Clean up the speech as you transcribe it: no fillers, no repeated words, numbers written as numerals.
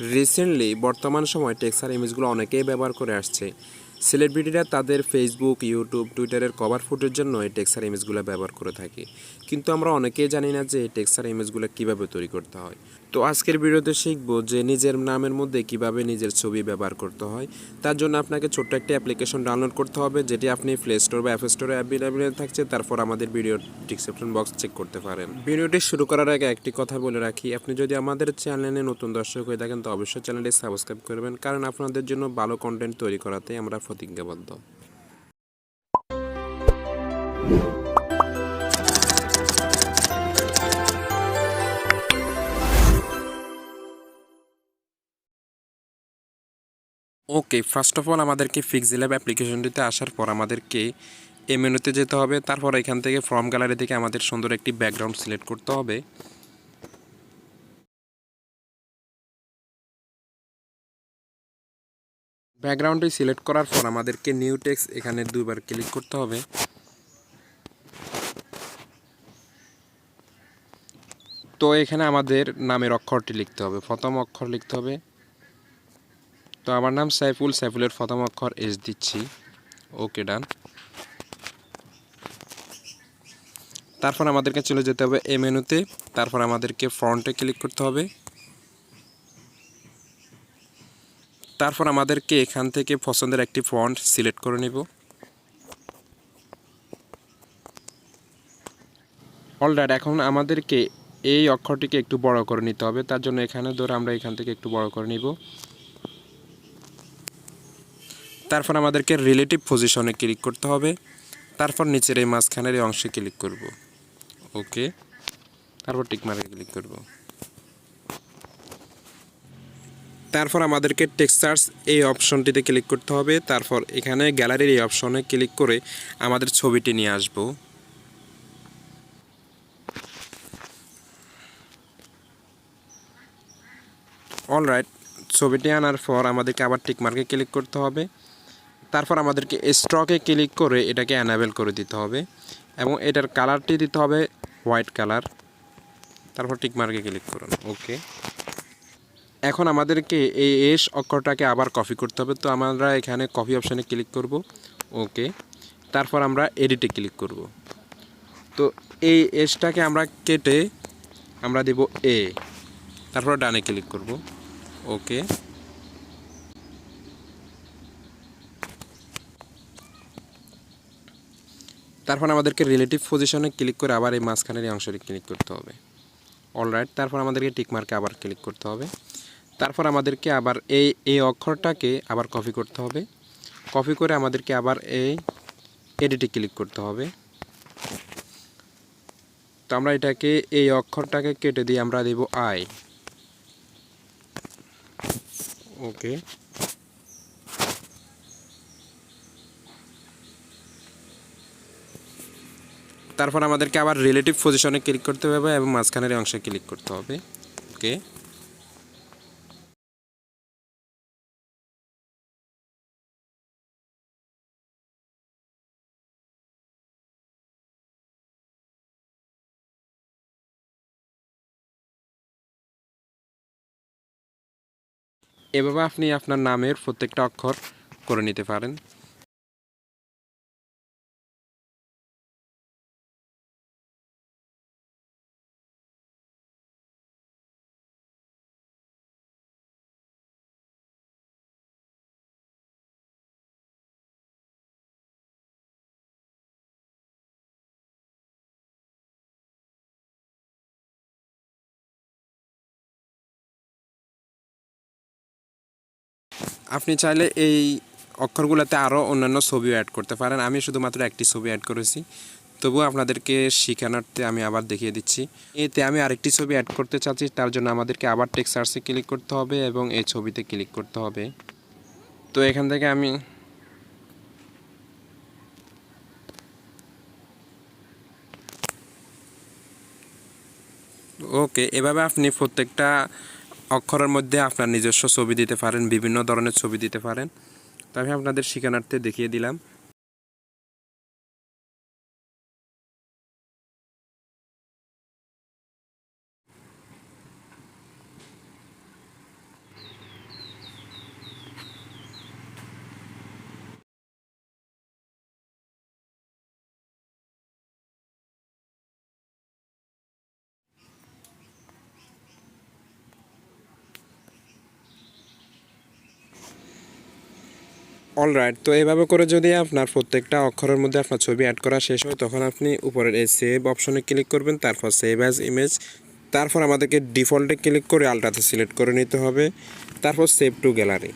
Recently বর্তমান সময় text আর ইমেজগুলো অনেকেই ব্যবহার করে আসছে। সেলিব্রিটিরা তাদের ফেসবুক, ইউটিউব, টুইটারের কভার ফটোর জন্য এই টেক্সট আর ইমেজগুলো ব্যবহার করে থাকে। কিন্তু আমরা অনেকেই জানি না যে এই টেক্সট আর ইমেজগুলো কীভাবে তৈরি করতে হয়। তো আজকের ভিডিওতে শিখব যে নিজের নামের মধ্যে কিভাবে নিজের ছবি ব্যবহার করতে হয়। তার জন্য আপনাকে ছোট্ট একটি অ্যাপ্লিকেশন ডাউনলোড করতে হবে, যেটি আপনি প্লে স্টোর বা অ্যাপ স্টোরে অ্যাভেলেবল থাকছে। তারপর আমাদের ভিডিও ডিসক্রিপশন বক্স চেক করতে পারেন। ভিডিওটি শুরু করার আগে একটি কথা বলে রাখি, আপনি যদি আমাদের চ্যানেলে নতুন দর্শক হয়ে থাকেন তো অবশ্যই চ্যানেলটি সাবস্ক্রাইব করবেন, কারণ আপনাদের জন্য ভালো কন্টেন্ট তৈরি করাতে আমরা প্রতিজ্ঞাবদ্ধ। ওকে, ফার্স্ট অফ অল আমাদেরকে পিক্সেলল্যাব অ্যাপ্লিকেশনটিতে আসার পর আমাদেরকে এই মেনুতে যেতে হবে। তারপর এখান থেকে ফ্রম গ্যালারি থেকে আমাদের সুন্দর একটি ব্যাকগ্রাউন্ড সিলেক্ট করতে হবে। ব্যাকগ্রাউন্ডটি সিলেক্ট করার পর আমাদেরকে নিউ টেক্সট এখানে দুইবার ক্লিক করতে হবে। তো এখানে আমাদের নামের অক্ষরটি লিখতে হবে, প্রথম অক্ষর লিখতে হবে। তো আমার নাম সাইফুল, সাইফুলের প্রথম অক্ষর এস দিচ্ছি। ওকে, ডান। তারপর আমাদেরকে চলে যেতে হবে এই মেনুতে। তারপর আমাদেরকে ফন্টে ক্লিক করতে হবে। তারপর আমাদেরকে এখান থেকে পছন্দের একটি ফন্ট সিলেক্ট করে নেব। অলরাইট, এখন আমাদেরকে এই অক্ষরটিকে একটু বড় করে নিতে হবে। তার জন্য এখানে ধরে আমরা এখান থেকে একটু বড় করে নিব। তারপর আমাদেরকে রিলেটিভ পজিশনে ক্লিক করতে হবে। তারপর নিচের এই মাঝখানের এই অংশে ক্লিক করব। ওকে, তারপর টিকমার্কে ক্লিক করব। তারপর আমাদেরকে টেক্সচার্স এই অপশনটিতে ক্লিক করতে হবে। তারপর এখানে গ্যালারির এই অপশনে ক্লিক করে আমাদের ছবিটি নিয়ে আসব। অলরাইট, ছবিটি আনার পর আমাদেরকে আবার টিকমার্কে ক্লিক করতে হবে। তারপর আমাদেরকে স্ট্রকে ক্লিক করে এটাকে অ্যানাবেল করে দিতে হবে এবং এটার কালারটি দিতে হবে হোয়াইট কালার। তারপর টিকমার্কে ক্লিক করুন। ওকে, এখন আমাদেরকে এই এস অক্ষরটাকে আবার কপি করতে হবে। তো আমরা এখানে কপি অপশানে ক্লিক করব। ওকে, তারপর আমরা এডিটে ক্লিক করব। তো এই এসটাকে আমরা কেটে আমরা দেব এ, তারপর ডানে ক্লিক করব। ওকে, তারপর আমাদেরকে রিলেটিভ পজিশনে ক্লিক করে আবার এই মাঝখানের এই অংশটি ক্লিক করতে হবে। অলরাইট, তারপর আমাদেরকে টিকমার্কে আবার ক্লিক করতে হবে। তারপর আমাদেরকে আবার এই অক্ষরটাকে আবার কপি করতে হবে। কপি করে আমাদেরকে আবার এই এডিটে ক্লিক করতে হবে। তো আমরা এটাকে এই অক্ষরটাকে কেটে দিয়ে আমরা দেব আই। ওকে, তারপর আমাদেরকে আবার রিলেটিভ পজিশনে ক্লিক করতে হবে এবং মাঝখানের অংশে ক্লিক করতে হবে। ওকে, এভাবে আপনি আপনার নামের প্রত্যেকটা অক্ষর করে নিতে পারেন। আপনি চাইলে এই অক্ষরগুলোতে আরও অন্যান্য ছবিও অ্যাড করতে পারেন। আমি শুধুমাত্র একটি ছবি অ্যাড করেছি, তবুও আপনাদেরকে শেখানোতে আমি আবার দেখিয়ে দিচ্ছি। এতে আমি আরেকটি ছবি অ্যাড করতে চাচ্ছি, তার জন্য আমাদেরকে আবার টেক্সট সার্চে ক্লিক করতে হবে এবং এই ছবিতে ক্লিক করতে হবে। তো এখান থেকে আমি ওকে, এভাবে আপনি প্রত্যেকটা অক্ষরের মধ্যে আপনার নিজস্ব ছবি দিতে পারেন, বিভিন্ন ধরনের ছবি দিতে পারেন। তো আমি আপনাদের শেখানোতে দেখিয়ে দিলাম। অলরাইট, তো এইভাবে করে যদি আপনার প্রত্যেকটা অক্ষরের মধ্যে আপনার ছবি অ্যাড করা শেষ হয়, তখন আপনি উপরের এই সেভ অপশনে ক্লিক করবেন, তারপর সেভ অ্যাজ ইমেজ, তারপর আমাদেরকে ডিফল্টে ক্লিক করে আলট্রাতে সিলেক্ট করে নিতে হবে, তারপর সেভ টু গ্যালারি।